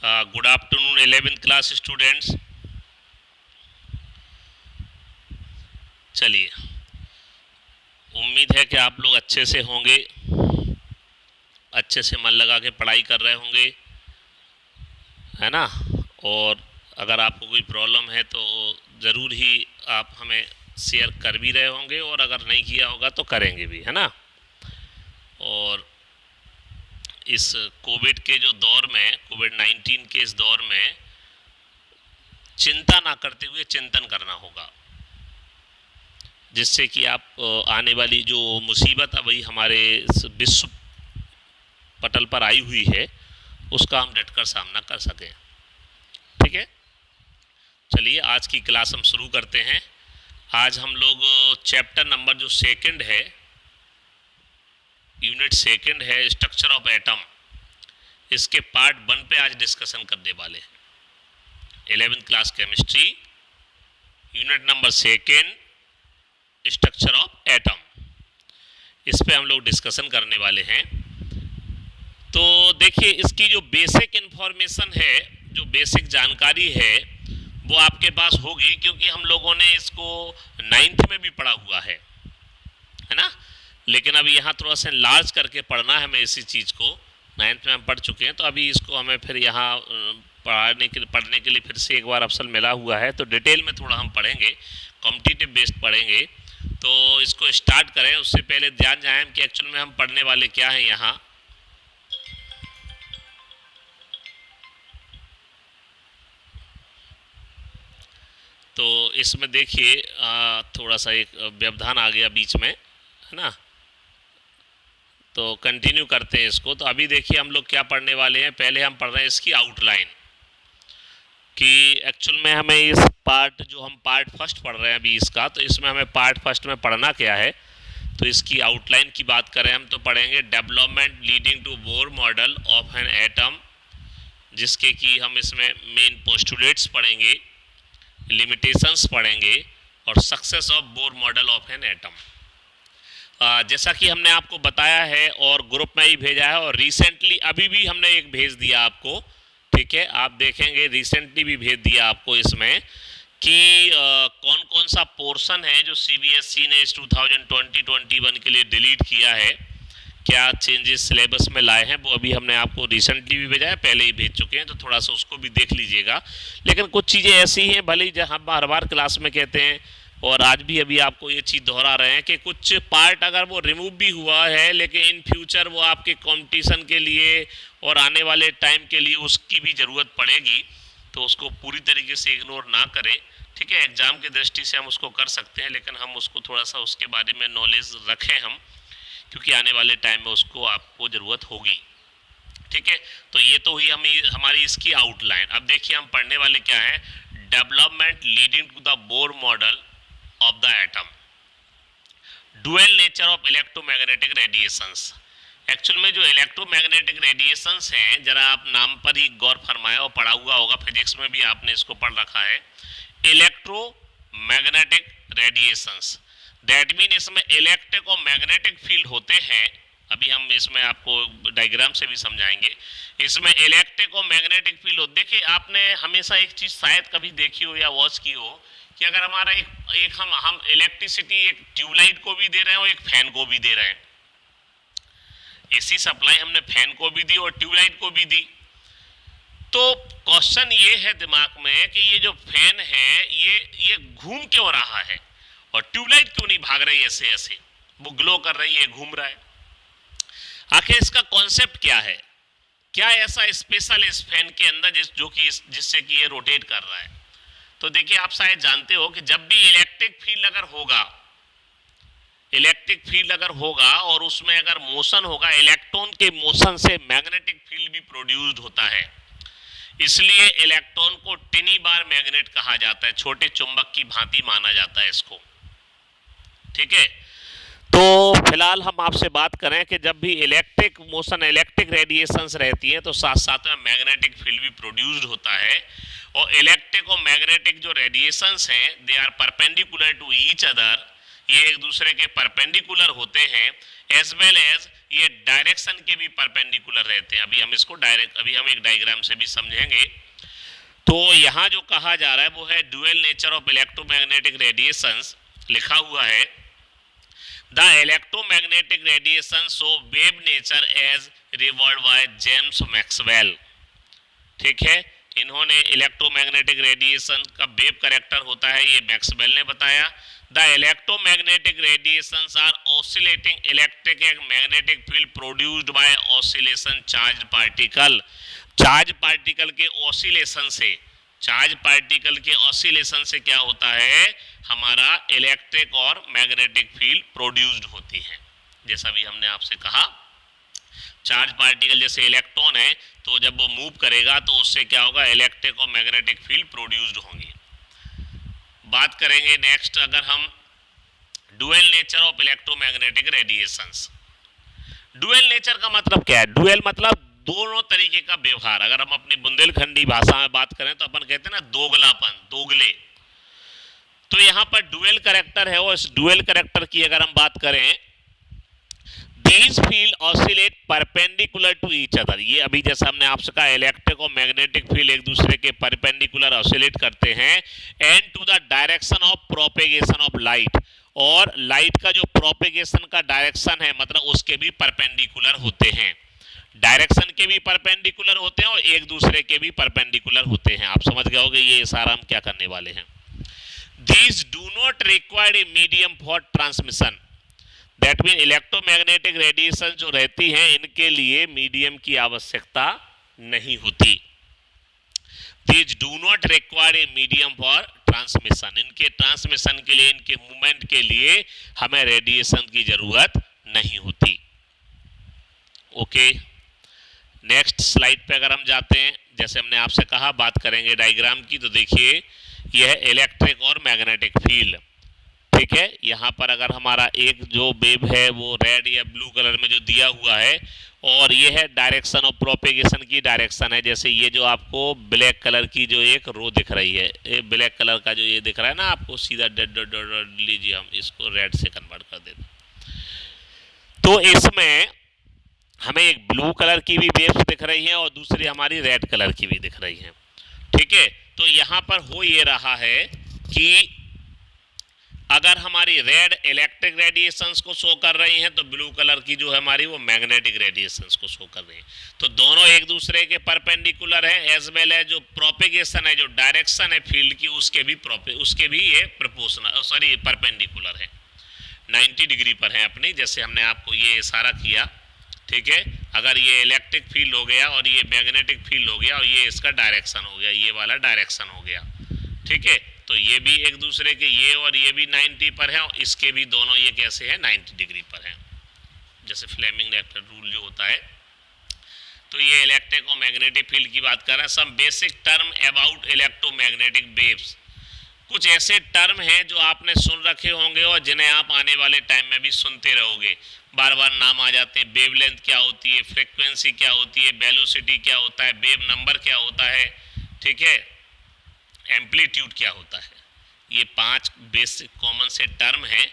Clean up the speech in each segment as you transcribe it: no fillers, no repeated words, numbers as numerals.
Good afternoon 11th class students. चलिए, उम्मीद है कि आप लोग अच्छे से होंगे, अच्छे से मन लगा के पढ़ाई कर रहे होंगे, है ना। और अगर आपको कोई प्रॉब्लम है तो ज़रूर ही आप हमें शेयर कर भी रहे होंगे, और अगर नहीं किया होगा तो करेंगे भी, है ना। और इस कोविड के जो दौर में, कोविड-19 के इस दौर में चिंता ना करते हुए चिंतन करना होगा, जिससे कि आप आने वाली जो मुसीबत अभी हमारे विश्व पटल पर आई हुई है उसका हम डटकर सामना कर सकें। ठीक है, चलिए आज की क्लास हम शुरू करते हैं। आज हम लोग चैप्टर नंबर जो सेकंड है, यूनिट सेकंड है, स्ट्रक्चर ऑफ एटम, इसके पार्ट 1 पे आज डिस्कशन करने वाले हैं। 11th class chemistry, unit number second, structure of atom, इस पे हम लोग डिस्कशन करने वाले हैं। तो देखिए, इसकी जो बेसिक इन्फॉर्मेशन है, जो बेसिक जानकारी है, वो आपके पास होगी, क्योंकि हम लोगों ने इसको 9th में भी पढ़ा हुआ है ना। लेकिन अभी यहाँ थोड़ा सा लार्ज करके पढ़ना है हमें इसी चीज़ को। 9th में हम पढ़ चुके हैं, तो अभी इसको हमें फिर यहाँ पढ़ने के लिए फिर से एक बार अवसर मिला हुआ है, तो डिटेल में थोड़ा हम पढ़ेंगे, कॉम्पिटिटिव बेस्ड पढ़ेंगे। तो इसको स्टार्ट करें उससे पहले ध्यान जाए कि एक्चुअल में हम पढ़ने वाले क्या हैं यहाँ। तो इसमें देखिए थोड़ा सा एक व्यवधान आ गया बीच में, है ना। तो कंटिन्यू करते हैं इसको। तो अभी देखिए हम लोग क्या पढ़ने वाले हैं। पहले हम पढ़ रहे हैं इसकी आउटलाइन, कि एक्चुअल में हमें इस पार्ट, जो हम पार्ट फर्स्ट पढ़ रहे हैं अभी इसका, तो इसमें हमें पार्ट फर्स्ट में पढ़ना क्या है। तो इसकी आउटलाइन की बात करें हम, तो पढ़ेंगे development leading to Bohr model of an atom, जिसके कि हम इसमें मेन पोस्टुलेट्स पढ़ेंगे, लिमिटेशंस पढ़ेंगे, और success of bore model of an atom. जैसा कि हमने आपको बताया है और ग्रुप में ही भेजा है, और रिसेंटली अभी भी हमने एक भेज दिया आपको। ठीक है, आप देखेंगे रिसेंटली भी भेज दिया आपको इसमें कि कौन कौन सा पोर्शन है जो सीबीएसई ने इस 2020-21 के लिए डिलीट किया है, क्या चेंजेस सिलेबस में लाए हैं, वो अभी हमने आपको रिसेंटली भी भेजा है, पहले ही भेज चुके हैं, तो थोड़ा सा उसको भी देख लीजिएगा। लेकिन कुछ चीज़ें ऐसी हैं, भले ही हम हर बार क्लास में कहते हैं और आज भी अभी आपको ये चीज़ दोहरा रहे हैं, कि कुछ पार्ट अगर वो रिमूव भी हुआ है, लेकिन इन फ्यूचर वो आपके कंपटीशन के लिए और आने वाले टाइम के लिए उसकी भी ज़रूरत पड़ेगी, तो उसको पूरी तरीके से इग्नोर ना करें। ठीक है, एग्ज़ाम की दृष्टि से हम उसको कर सकते हैं, लेकिन हम उसको थोड़ा सा उसके बारे में नॉलेज रखें हम, क्योंकि आने वाले टाइम में उसको आपको ज़रूरत होगी। ठीक है, तो ये तो हुई हमारी इसकी आउटलाइन। अब देखिए हम पढ़ने वाले क्या है, development leading to the Bohr model of the atom, dual nature of electromagnetic radiations. Actual में जो इलेक्ट्रोमैग्नेटिक रेडिएशंस हैं, जरा आप नाम पर ही गौर फरमाया और पढ़ा हुआ होगा, फिजिक्स में भी आपने इसको पढ़ रखा है, इलेक्ट्रोमैग्नेटिक रेडिएशंस। दैट मीन इसमें इलेक्ट्रिक और मैग्नेटिक फील्ड होते हैं। अभी हम इसमें आपको डायग्राम से भी समझाएंगे। इसमें इलेक्ट्रिक और मैग्नेटिक फील्ड हो। देखिए, आपने हमेशा एक चीज़ शायद कभी देखी हो या वॉच की हो, कि अगर हमारा एक हम इलेक्ट्रिसिटी एक ट्यूबलाइट को भी दे रहे हैं और एक फैन को भी दे रहे हैं, एसी सप्लाई हमने फैन को भी दी और ट्यूबलाइट को भी दी, तो क्वेश्चन ये है दिमाग में कि ये जो फैन है ये घूम क्यों रहा है और ट्यूबलाइट क्यों नहीं भाग रही ऐसे ऐसे, वो ग्लो कर रही है, घूम रहा है। आखिर इसका कॉन्सेप्ट क्या है, क्या ऐसा स्पेशल इस फैन के अंदर जिससे कि ये रोटेट कर रहा है। तो देखिए, आप शायद जानते हो कि जब भी इलेक्ट्रिक फील्ड अगर होगा और उसमें अगर मोशन होगा, इलेक्ट्रॉन के मोशन से मैग्नेटिक फील्ड भी प्रोड्यूस्ड होता है। इसलिए इलेक्ट्रॉन को टिनी बार मैग्नेट कहा जाता है, छोटे चुंबक की भांति माना जाता है इसको। ठीक है, तो फिलहाल हम आपसे बात करें कि जब भी इलेक्ट्रिक मोशन, इलेक्ट्रिक रेडिएशंस रहती है, तो साथ साथ में मैग्नेटिक फील्ड भी प्रोड्यूस्ड होता है। और इलेक्ट्रिक और मैग्नेटिक जो रेडिएशंस हैं, they are perpendicular to each other, ये एक दूसरे के परपेंडिकुलर होते हैं, एज वेल एज ये डायरेक्शन के भी परपेंडिकुलर रहते हैं। अभी हम इसको अभी हम एक डायग्राम से भी समझेंगे। तो यहाँ जो कहा जा रहा है वो है dual nature of electromagnetic radiations, लिखा हुआ है the electromagnetic radiation show wave nature as revealed by James Maxwell. ठीक है, इन्होंने इलेक्ट्रोमैग्नेटिक रेडिएशन का वेव कैरेक्टर होता है ये मैक्सवेल ने बताया। The electromagnetic radiations are oscillating electric and magnetic field produced by oscillation charge particle. Charge particle के ऑसिलेशन से, चार्ज पार्टिकल के ऑसिलेशन से क्या होता है, हमारा इलेक्ट्रिक और मैग्नेटिक फील्ड प्रोड्यूस्ड होती है। जैसा भी हमने आपसे कहा, चार्ज पार्टिकल जैसे इलेक्ट्रॉन है तो जब वो मूव करेगा तो उससे क्या होगा, इलेक्ट्रिक और मैग्नेटिक फील्ड प्रोड्यूस्ड होंगी। बात करेंगे नेक्स्ट, अगर हम dual nature of electromagnetic radiations. Dual nature का मतलब क्या है? डुअल मतलब दोनों तरीके का व्यवहार। अगर हम अपनी बुंदेलखंडी भाषा में बात करें तो अपन कहते हैं ना दोगलापन, दोगले। तो यहाँ पर डुअल कैरेक्टर है और इस डुअल कैरेक्टर की अगर हम बात करें, these field oscillate perpendicular to each other। ये अभी जैसा हमने आपसे कहा इलेक्ट्रिक और मैग्नेटिक फील्ड एक दूसरे के परपेंडिकुलर ऑसिलेट करते हैं and to the direction of propagation of light. और लाइट का जो प्रोपेगेशन का डायरेक्शन है मतलब उसके भी परपेंडिकुलर होते हैं, डायरेक्शन के भी परपेंडिकुलर होते हैं और एक दूसरे के भी परपेंडिकुलर होते हैं। आप समझ गए होंगे ये इशारा हम क्या करने वाले हैं। These do not require a medium for transmission। That mean electromagnetic radiation जो रहती हैं इनके लिए मीडियम की आवश्यकता नहीं होती। These do not require a medium for transmission। इनके ट्रांसमिशन के लिए, इनके मूवमेंट के लिए हमें रेडिएशन की जरूरत नहीं होती। ओके, नेक्स्ट स्लाइड पे अगर हम जाते हैं, जैसे हमने आपसे कहा बात करेंगे डायग्राम की, तो देखिए यह है इलेक्ट्रिक और मैग्नेटिक फील्ड। ठीक है, यहाँ पर अगर हमारा एक जो वेव है वो रेड या ब्लू कलर में जो दिया हुआ है और ये है डायरेक्शन ऑफ प्रोपेगेशन की डायरेक्शन है। जैसे ये जो आपको ब्लैक कलर की जो एक रो दिख रही है, ये ब्लैक कलर का जो ये दिख रहा है ना आपको, सीधा डॉट डॉट डॉट लीजिए, हम इसको रेड से कन्वर्ट कर देते। तो इसमें हमें एक ब्लू कलर की भी वेव्स दिख रही है और दूसरी हमारी रेड कलर की भी दिख रही है। ठीक है, तो यहाँ पर हो ये रहा है कि अगर हमारी रेड इलेक्ट्रिक रेडिएशंस को शो कर रही हैं तो ब्लू कलर की जो है हमारी वो मैग्नेटिक रेडिएशंस को शो कर रही हैं। तो दोनों एक दूसरे के परपेंडिकुलर हैं, एज वेल है जो प्रोपेगेशन है, जो डायरेक्शन है फील्ड की, उसके भी ये प्रोपोर्शनल परपेंडिकुलर है, 90 डिग्री पर है अपनी। जैसे हमने आपको ये इशारा किया, ठीक है, अगर ये इलेक्ट्रिक फील्ड हो गया और ये मैग्नेटिक फील्ड हो गया और ये इसका डायरेक्शन हो गया, ये वाला डायरेक्शन हो गया। ठीक है, तो ये भी एक दूसरे के, ये और ये भी 90 पर है और इसके भी दोनों ये कैसे हैं, 90 डिग्री पर हैं, जैसे फ्लेमिंग रूल जो होता है। तो ये इलेक्ट्रिक और मैग्नेटिक फील्ड की बात कर रहे हैं। Some basic term about electromagnetic waves. कुछ ऐसे टर्म हैं जो आपने सुन रखे होंगे और जिन्हें आप आने वाले टाइम में भी सुनते रहोगे, बार बार नाम आ जाते हैं। वेवलेंथ क्या होती है, फ्रीक्वेंसी क्या होती है, वेलोसिटी क्या होता है, वेव नंबर क्या होता है, ठीक है, एम्पलीट्यूड क्या होता है। ये 5 बेसिक कॉमन से टर्म हैं।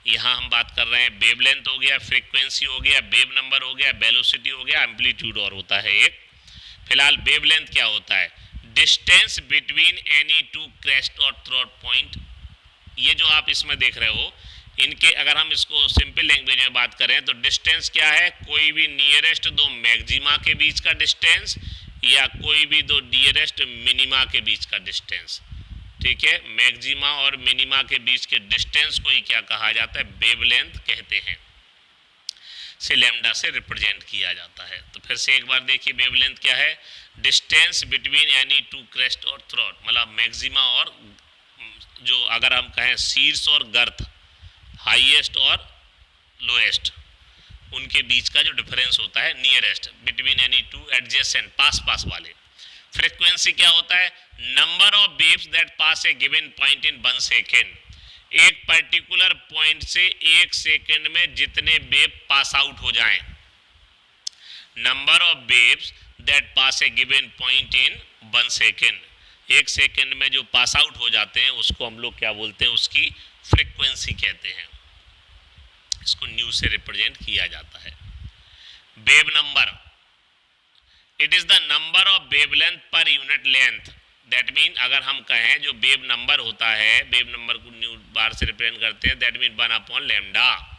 यहाँ हम बात कर रहे हैं वेवलेंथ हो गया, फ्रीक्वेंसी हो गया, वेव नंबर हो गया, वेलोसिटी हो गया, एम्पलीट्यूड और होता है एक। फिलहाल वेवलेंथ क्या होता है, distance between any to crest और थ्रोट पॉइंट। ये जो आप इसमें देख रहे हो, इनके अगर हम इसको सिंपल लैंग्वेज में बात करें तो डिस्टेंस क्या है, कोई भी नियरेस्ट दो मैक्सिमा के बीच का डिस्टेंस या कोई भी दो डियरेस्ट मिनिमा के बीच का डिस्टेंस। ठीक है, मैक्सिमा और मिनिमा के बीच के डिस्टेंस को ही क्या कहा जाता है, वेवलेंथ कहते हैं, से लैम्डा से रिप्रेजेंट किया जाता है। तो फिर से एक बार देखिए वेवलेंथ क्या है, distance between any to crest और थ्रोट, मतलब मैक्सिमा और जो अगर हम कहें शीर्ष और गर्त, हाईएस्ट और लोएस्ट, उनके बीच का जो डिफरेंस होता है, nearest between any two adjacent, पास पास वाले। फ्रीक्वेंसी क्या होता है, number of waves that pass a given point in 1 second. एक पर्टिकुलर पॉइंट से 1 सेकेंड में जितने वेव पास आउट हो जाएं, number of waves that pass a given point in 1 second, 1 second में जो पास आउट हो जाते हैं उसको हम लोग क्या बोलते हैं, उसकी फ्रीक्वेंसी कहते हैं। इसको न्यू से रिप्रेजेंट किया जाता है। Wave number, it is the number of wavelength per unit length. That mean अगर हम कहें जो वेव नंबर होता है, वेव नंबर को न्यू बार से रिप्रेजेंट करते हैं, दैट मीन 1/लैम्डा।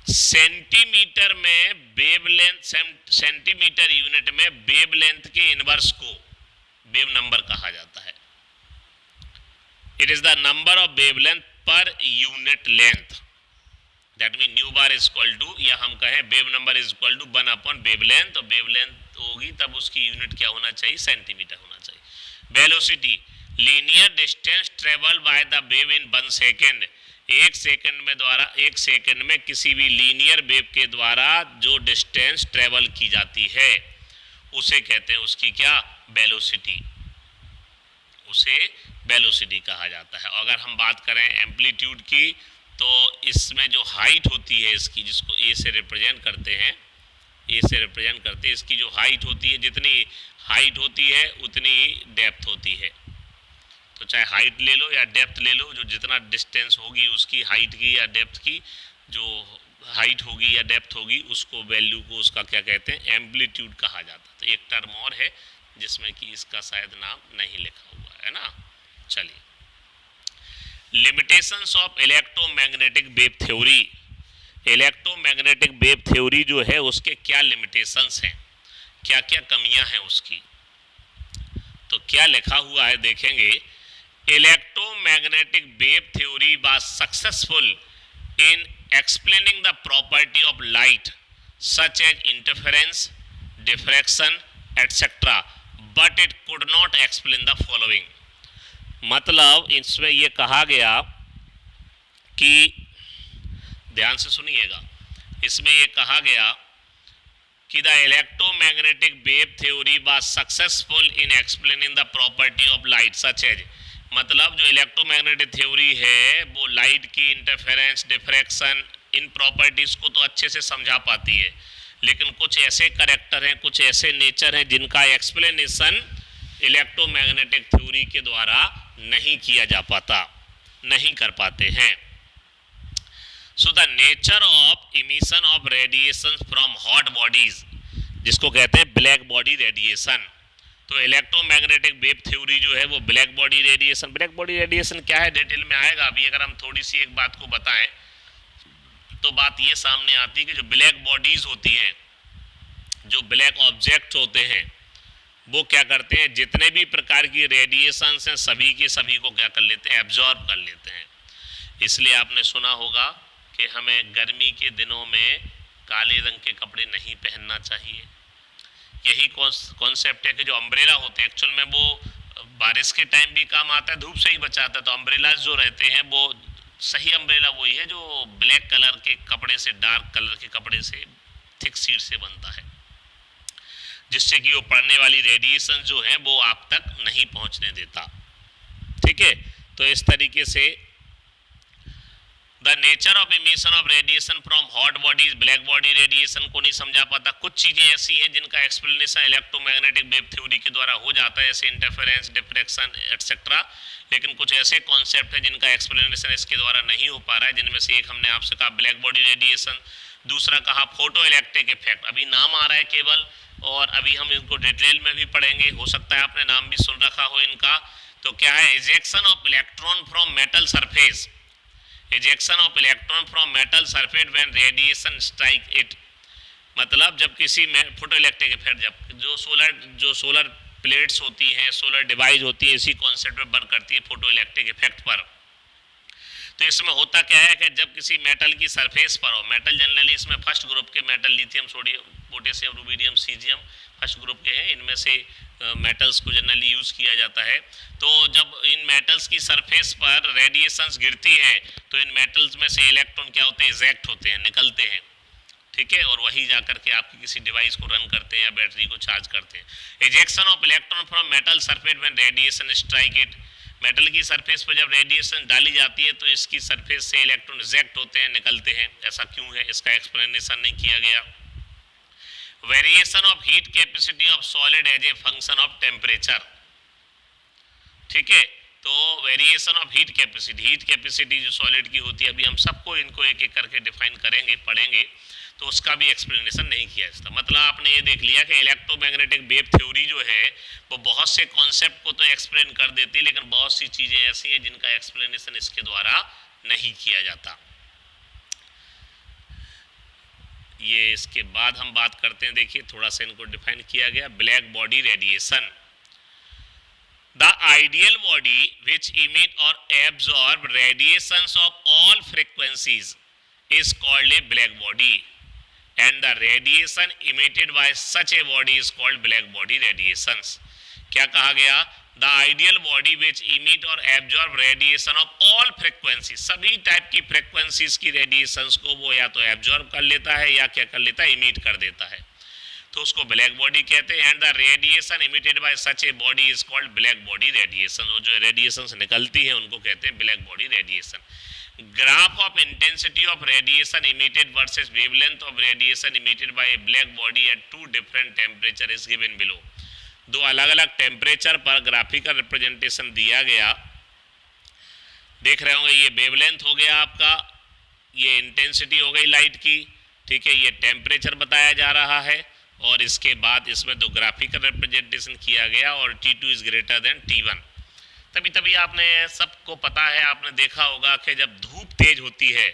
सेंटीमीटर में वेवलेंथ, सेंटीमीटर यूनिट में वेवलेंथ के इनवर्स को वेव नंबर कहा जाता है। It is the number of wavelength per unit length, that mean nu bar is equal to, या हम कहें wave number is equal to one by wavelength, और वेवलेंथ होगी तब उसकी यूनिट क्या होना चाहिए, सेंटीमीटर होना चाहिए। Velocity, linear distance travel by the wave in 1 second, एक सेकेंड में किसी भी लीनियर वेव के द्वारा जो डिस्टेंस ट्रेवल की जाती है उसे कहते हैं, उसकी क्या, वेलोसिटी, उसे वेलोसिटी कहा जाता है। अगर हम बात करें एम्पलीट्यूड की, तो इसमें जो हाइट होती है इसकी, जिसको ए से रिप्रेजेंट करते हैं, इसकी जो हाइट होती है, जितनी हाइट होती है उतनी ही डेप्थ होती है। तो चाहे हाइट ले लो या डेप्थ ले लो, जो जितना डिस्टेंस होगी उसकी हाइट की या डेप्थ की, जो हाइट होगी या डेप्थ होगी, उसको वैल्यू को उसका क्या कहते हैं, एम्पलीट्यूड कहा जाता है। तो एक टर्म और है जिसमें कि इसका शायद नाम नहीं लिखा हुआ है ना। चलिए, limitations of electromagnetic wave theory. Electromagnetic wave theory जो है उसके क्या लिमिटेशंस हैं, क्या क्या कमियां हैं उसकी। तो क्या लिखा हुआ है देखेंगे, electromagnetic wave theory was successful in explaining the property of light such as interference, diffraction etcetera, but it could not explain the following. मतलब इसमें यह कहा गया कि, ध्यान से सुनिएगा, इसमें यह कहा गया कि the electromagnetic wave theory was successful in explaining the property of light such as, मतलब जो इलेक्ट्रोमैग्नेटिक थ्योरी है वो लाइट की इंटरफेरेंस, डिफ्रैक्शन, इन प्रॉपर्टीज को तो अच्छे से समझा पाती है, लेकिन कुछ ऐसे करैक्टर हैं, कुछ ऐसे नेचर हैं जिनका एक्सप्लेनेशन इलेक्ट्रोमैग्नेटिक थ्योरी के द्वारा नहीं किया जा पाता, नहीं कर पाते हैं। So the nature of emission of radiation from hot bodies, जिसको कहते हैं ब्लैक बॉडी रेडिएशन। तो इलेक्ट्रोमैग्नेटिक वेव थ्योरी जो है वो ब्लैक बॉडी रेडिएशन क्या है डिटेल में आएगा। अभी अगर हम थोड़ी सी एक बात को बताएं तो बात ये सामने आती है कि जो ब्लैक बॉडीज होती हैं, जो ब्लैक ऑब्जेक्ट होते हैं, वो क्या करते हैं, जितने भी प्रकार की रेडिएशंस हैं सभी के सभी को क्या कर लेते हैं, एब्जॉर्ब कर लेते हैं। इसलिए आपने सुना होगा कि हमें गर्मी के दिनों में काले रंग के कपड़े नहीं पहनना चाहिए। यही कॉन्सेप्ट है कि जो अम्ब्रेला होते हैं एक्चुअल में वो बारिश के टाइम भी काम आता है, धूप से ही बचाता है। तो अम्ब्रेलाज जो रहते हैं वो सही अम्ब्रेला वही है जो ब्लैक कलर के कपड़े से, डार्क कलर के कपड़े से, थिक शीट से बनता है, जिससे कि वो पड़ने वाली रेडिएशन जो है वो आप तक नहीं पहुंचने देता। ठीक है, तो इस तरीके से the nature of emission of radiation from hot bodies, black body radiation को नहीं समझा पाता। कुछ चीज़ें ऐसी हैं जिनका एक्सप्लेनेशन इलेक्ट्रोमैग्नेटिक वेव थ्योरी के द्वारा हो जाता है, जैसे इंटरफेरेंस, डिफ्रैक्शन एटसेट्रा, लेकिन कुछ ऐसे कॉन्सेप्ट है जिनका एक्सप्लेनेशन इसके द्वारा नहीं हो पा रहा है, जिनमें से एक हमने आपसे कहा ब्लैक बॉडी रेडिएशन, दूसरा कहा फोटो इलेक्ट्रिक इफेक्ट। अभी नाम आ रहा है केवल, और अभी हम इनको डिटेल में भी पढ़ेंगे, हो सकता है आपने नाम भी सुन रखा हो इनका। तो क्या है, ejection of electron from metal surface, ejection of electron from metal surface when radiation strike it, मतलब जब किसी में फोटो इलेक्ट्रिक इफेक्ट, जब जो सोलर प्लेट्स होती हैं, सोलर डिवाइस होती है, इसी कॉन्सेप्ट में वर्क करती है फोटो इलेक्ट्रिक इफेक्ट पर। तो इसमें होता क्या है कि जब किसी मेटल की सरफेस पर हो, मेटल जनरली इसमें फर्स्ट ग्रुप के metal lithium, sodium, potassium, rubidium, caesium first group के हैं, इनमें से मेटल्स को जनरली यूज़ किया जाता है। तो जब इन मेटल्स की सरफेस पर रेडिएशंस गिरती हैं तो इन मेटल्स में से इलेक्ट्रॉन क्या होते हैं, इजेक्ट होते हैं, निकलते हैं। ठीक है, और वही जाकर के आपकी किसी डिवाइस को रन करते हैं या बैटरी को चार्ज करते हैं। Ejection of electron from metal surface when radiation strike it, metal की सरफेस पर जब रेडिएशन डाली जाती है तो इसकी सरफेस से इलेक्ट्रॉन इजेक्ट होते हैं, निकलते हैं। ऐसा क्यों है, इसका एक्सप्लेनेशन नहीं किया गया। Variation of heat capacity of solid as a function of temperature. ठीक है, तो वेरिएशन ऑफ हीट कैपेसिटी जो सॉलिड की होती है, अभी हम सबको इनको एक एक करके डिफाइन करेंगे, पढ़ेंगे, तो उसका भी एक्सप्लेनेशन नहीं किया जाता। मतलब आपने ये देख लिया कि इलेक्ट्रोमैग्नेटिक वेव थ्योरी जो है वो बहुत से कॉन्सेप्ट को तो एक्सप्लेन कर देती है, लेकिन बहुत सी चीज़ें ऐसी हैं जिनका एक्सप्लेनेशन इसके द्वारा नहीं किया जाता। ये इसके बाद हम बात करते हैं, देखिए थोड़ा सा इनको डिफाइन किया गया। Black body radiation, the ideal body which emit और absorb radiations of all frequencies is called a black body and the radiation emitted by such a body is called black body radiations। क्या कहा गया? the ideal body which emit or absorb radiation of all frequencies, सभी type की frequencies की radiations को वो या तो एब्जॉर्ब कर लेता है या क्या कर लेता है, इमिट कर देता है, तो उसको ब्लैक बॉडी कहते हैं। And the radiation emitted by such a body is called black body radiation, और जो रेडिएशंस निकलती है उनको कहते हैं black body radiation. Graph of intensity of radiation emitted versus wavelength of radiation emitted by a black body at two different temperature is given below. दो अलग अलग टेम्परेचर पर ग्राफिकल रिप्रेजेंटेशन दिया गया, देख रहे होंगे। ये वेवलेंथ हो गया आपका, ये इंटेंसिटी हो गई लाइट की, ठीक है, ये टेम्परेचर बताया जा रहा है, और इसके बाद इसमें दो ग्राफिकल रिप्रेजेंटेशन किया गया, और T2 is greater than T1। तभी आपने सबको पता है, आपने देखा होगा कि जब धूप तेज होती है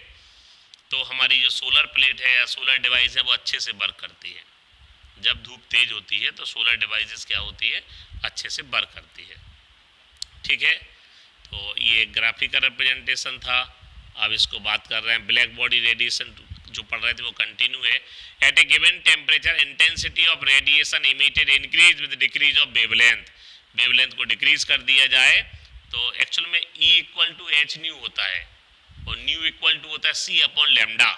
तो हमारी जो सोलर प्लेट है या सोलर डिवाइस है वो अच्छे से वर्क करती है। जब धूप तेज होती है तो सोलर डिवाइसेस क्या होती है, अच्छे से वर्क करती है, ठीक है। तो ये ग्राफिकल रिप्रेजेंटेशन था। अब इसको बात कर रहे हैं ब्लैक बॉडी रेडिएशन जो पढ़ रहे थे वो कंटिन्यू है। At a given temperature intensity of radiation emitted increase with decrease of wavelength, wavelength को डिक्रीज कर दिया जाए तो एक्चुअल में E equal to h nu होता है और न्यू इक्वल टू होता है C अपॉन लेमडा।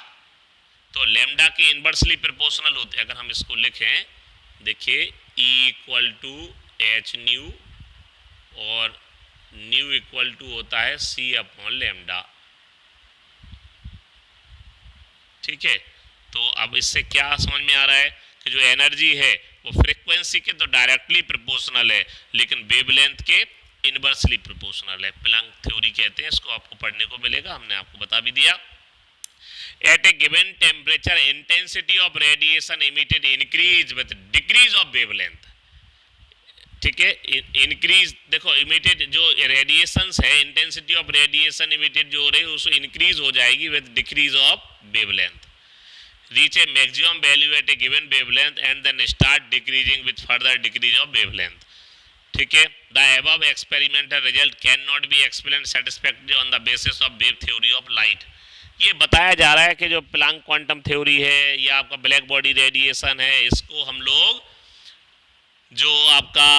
तो लेमडा के इन्वर्सली प्रोपोर्शनल होते हैं। अगर हम इसको लिखें, देखिए E equal to h nu और न्यू इक्वल टू होता है C अपॉन लेमडा, ठीक है। तो अब इससे क्या समझ में आ रहा है कि जो एनर्जी है वो फ्रीक्वेंसी के तो डायरेक्टली प्रोपोर्शनल है, लेकिन वेवलेंथ के इनवर्सली प्रोपोर्शनल है। प्लैंक थ्योरी कहते हैं इसको, आपको पढ़ने को मिलेगा, हमने आपको बता भी दिया। At a given temperature intensity of radiation emitted increase with decrease of wavelength, ठीक है। इंक्रीज देखो, इमिटेड जो रेडिएशंस है, इंटेंसिटी ऑफ रेडिएशन इमिटेड जो हो रही है उसको इंक्रीज हो जाएगी with decrease of wavelength, reach a maximum value at a given wavelength and then start decreasing with further decrease of wavelength, ठीक है। The above experimental result cannot be explained satisfactorily on the basis of wave theory of light। ये बताया जा रहा है कि जो Planck quantum theory है या आपका ब्लैक बॉडी रेडिएशन है, इसको हम लोग जो आपका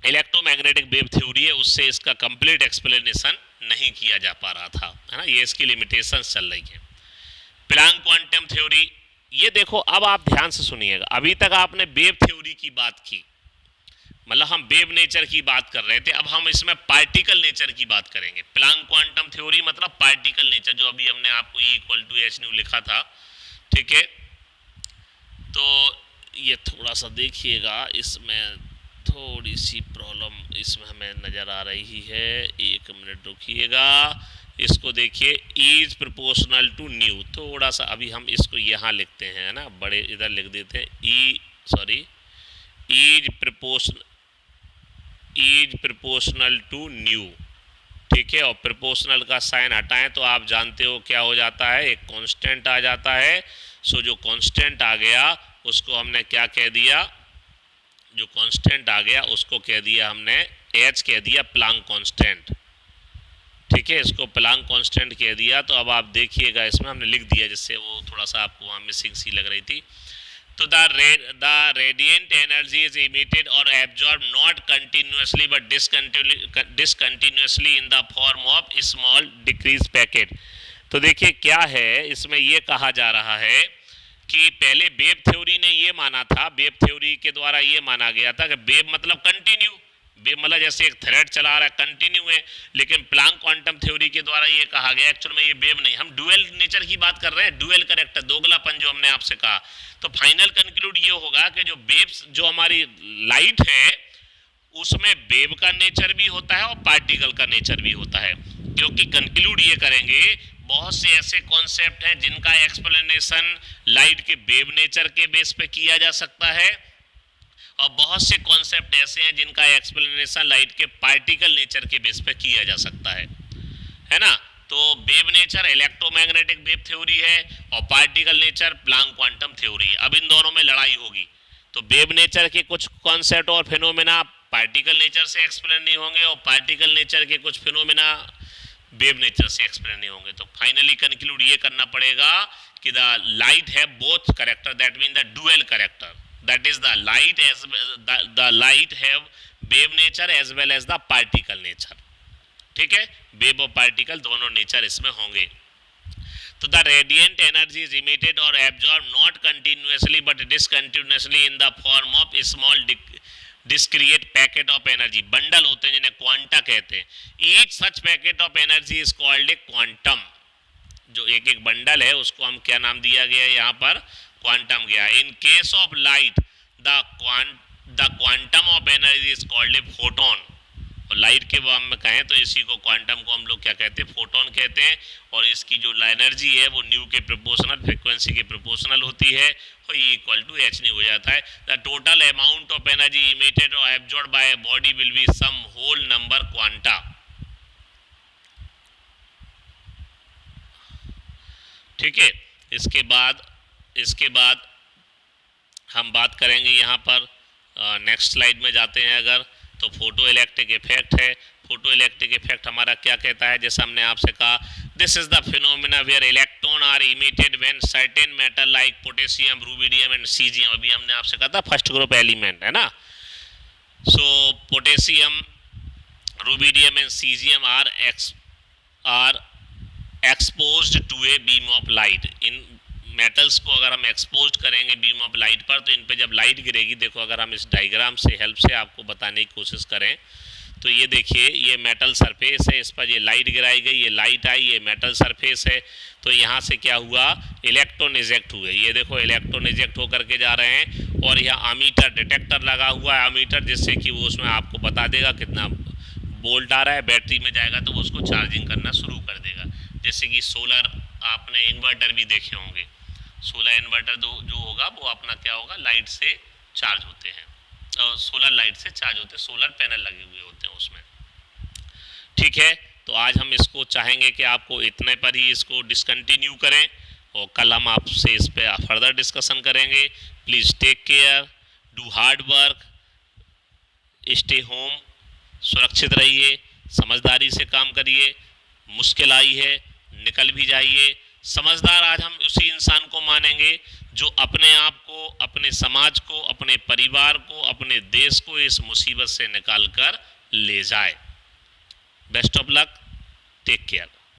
इलेक्ट्रोमैग्नेटिक वेव थ्योरी है उससे इसका कंप्लीट एक्सप्लेनेशन नहीं किया जा पा रहा था, है ना। ये इसकी लिमिटेशंस चल रही है। प्लैंक क्वांटम थ्योरी, ये देखो अब आप ध्यान से सुनिएगा। अभी तक आपने वेव थ्योरी की बात की, मतलब हम वेव नेचर की बात कर रहे थे, अब हम इसमें पार्टिकल नेचर की बात करेंगे। प्लैंक क्वांटम थ्योरी मतलब पार्टिकल नेचर, जो अभी हमने आपको E equal to h nu लिखा था, ठीक है। तो ये थोड़ा सा देखिएगा, इसमें थोड़ी सी प्रॉब्लम इसमें हमें नज़र आ रही है, एक मिनट रुकिएगा। इसको देखिए, इज प्रोपोर्शनल टू न्यू, थोड़ा सा अभी हम इसको यहाँ लिखते हैं ना, बड़े इधर लिख देते हैं, इज प्रोपोर्शनल टू न्यू, ठीक है। और प्रोपोर्शनल का साइन हटाएं तो आप जानते हो क्या हो जाता है, एक कांस्टेंट आ जाता है। सो जो कांस्टेंट आ गया उसको हमने क्या कह दिया, जो कांस्टेंट आ गया उसको कह दिया हमने H कह दिया प्लैंक कांस्टेंट, ठीक है। इसको प्लैंक कांस्टेंट कह दिया। तो अब आप देखिएगा, इसमें हमने लिख दिया जिससे वो थोड़ा सा आपको वहाँ मिसिंग सी लग रही थी। तो the radiant energy is emitted और absorb not continuously but discontinuously in the form of small discrete packet. तो देखिए क्या है, इसमें ये कहा जा रहा है कि पहले वेव थ्योरी ने ये माना था, वेव थ्योरी के द्वारा ये माना गया था कि वेव मतलब कंटिन्यू, वेव मतलब जैसे एक थ्रेड चला रहा है कंटिन्यू है, लेकिन प्लैंक क्वांटम थ्योरी के द्वारा ये कहा गया एक्चुअल में ये वेव नहीं, हम डुअल नेचर की बात कर रहे हैं, डुअल करेक्टर, दोगलापन जो हमने आपसे कहा। तो फाइनल कंक्लूड ये होगा कि जो वेव्स, जो हमारी लाइट है उसमें वेव का नेचर भी होता है और पार्टिकल का नेचर भी होता है, क्योंकि कंक्लूड ये करेंगे बहुत से ऐसे कॉन्सेप्ट हैं जिनका एक्सप्लेनेशन लाइट के वेव नेचर के बेस पे किया जा सकता है, और बहुत से कॉन्सेप्ट ऐसे हैं जिनका एक्सप्लेनेशन लाइट के पार्टिकल नेचर के बेस पे किया जा सकता है ना। तो wave nature electromagnetic wave theory है और particle nature Planck quantum theory. अब इन दोनों में लड़ाई होगी, तो वेव नेचर के कुछ कॉन्सेप्ट और फिनोमेना पार्टिकल नेचर से एक्सप्लेन नहीं होंगे और पार्टिकल नेचर के कुछ फिनोमेना वेव नेचर से एक्सप्लेन नहीं होंगे। तो फाइनली कंक्लूड ये करना पड़ेगा कि the light have both character, that mean the dual character, that is the light have wave nature as well as the particle nature. ठीक है, वेव और पार्टिकल दोनों नेचर इसमें होंगे। तो the radiant energy is emitted और absorb not continuously but discontinuously in the form of small discrete packet of energy. Bundle होते हैं जिन्हें क्वांटा कहते हैं। Each such packet of energy is called a quantum. जो एक एक बंडल है उसको हम क्या नाम दिया गया है यहाँ पर, क्वांटम गया। In case of light the quantum of energy is called a photon. और लाइट के बारे में कहें तो इसी को क्वांटम को हम लोग क्या कहते हैं, फोटोन कहते हैं। और इसकी जो एनर्जी है वो न्यू के प्रोपोर्शनल, फ्रीक्वेंसी के प्रोपोर्शनल होती है और ये इक्वल टू एच न्यू हो जाता है। The total amount of energy emitted और absorb by a body will be some whole number quanta. ठीक है, इसके बाद हम बात करेंगे यहाँ पर नेक्स्ट स्लाइड में जाते हैं अगर, तो फोटो इलेक्ट्रिक इफेक्ट है। फोटो इलेक्ट्रिक इफेक्ट हमारा क्या कहता है, जैसा हमने आपसे कहा, this is the phenomena where electron are emitted when certain metal like potassium, rubidium and caesium, अभी हमने आपसे कहा था फर्स्ट ग्रुप एलिमेंट है ना। So potassium, rubidium and caesium are exposed to a beam of light. इन metals को अगर हम एक्सपोज करेंगे बीम ऑफ लाइट पर, तो इन पे जब लाइट गिरेगी, देखो अगर हम इस डायग्राम से हेल्प से आपको बताने की कोशिश करें तो ये देखिए, ये मेटल सरफेस है, इस पर ये लाइट गिराई गई, ये लाइट आई, ये मेटल सरफेस है। तो यहाँ से क्या हुआ, इलेक्ट्रॉन इजेक्ट हुए। ये देखो इलेक्ट्रॉन इजेक्ट होकर के जा रहे हैं और यहाँ अमीटर डिटेक्टर लगा हुआ है, अमीटर, जिससे कि वो उसमें आपको बता देगा कितना वोल्ट आ रहा है। बैटरी में जाएगा तो वो उसको चार्जिंग करना शुरू कर देगा। जैसे कि सोलर, आपने इन्वर्टर भी देखे होंगे, सोलर इन्वर्टर जो होगा वो अपना क्या होगा, लाइट से चार्ज होते हैं, सोलर लाइट से चार्ज होते हैं, सोलर पैनल लगे हुए होते हैं उसमें। ठीक है, तो आज हम इसको चाहेंगे कि आपको इतने पर ही इसको डिसकंटिन्यू करें और कल हम आपसे इस पर फर्दर डिस्कशन करेंगे। Please take care, do hard work, stay home, सुरक्षित रहिए, समझदारी से काम करिए। मुश्किल आई है, निकल भी जाइए। समझदार आज हम उसी इंसान को मानेंगे जो अपने आप को, अपने समाज को, अपने परिवार को, अपने देश को इस मुसीबत से निकाल कर ले जाए। Best of luck, take care.